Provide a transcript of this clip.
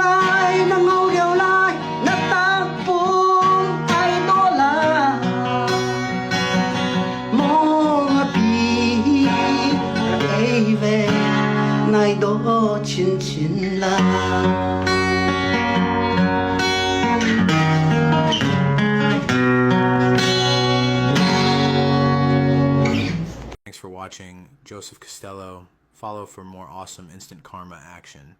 lai na ngau riau lai na tang pum ai do la mo Ngapih ai về nai do chin chin la. Thanks for watching. Joseph Costello. Follow for more awesome instant karma action.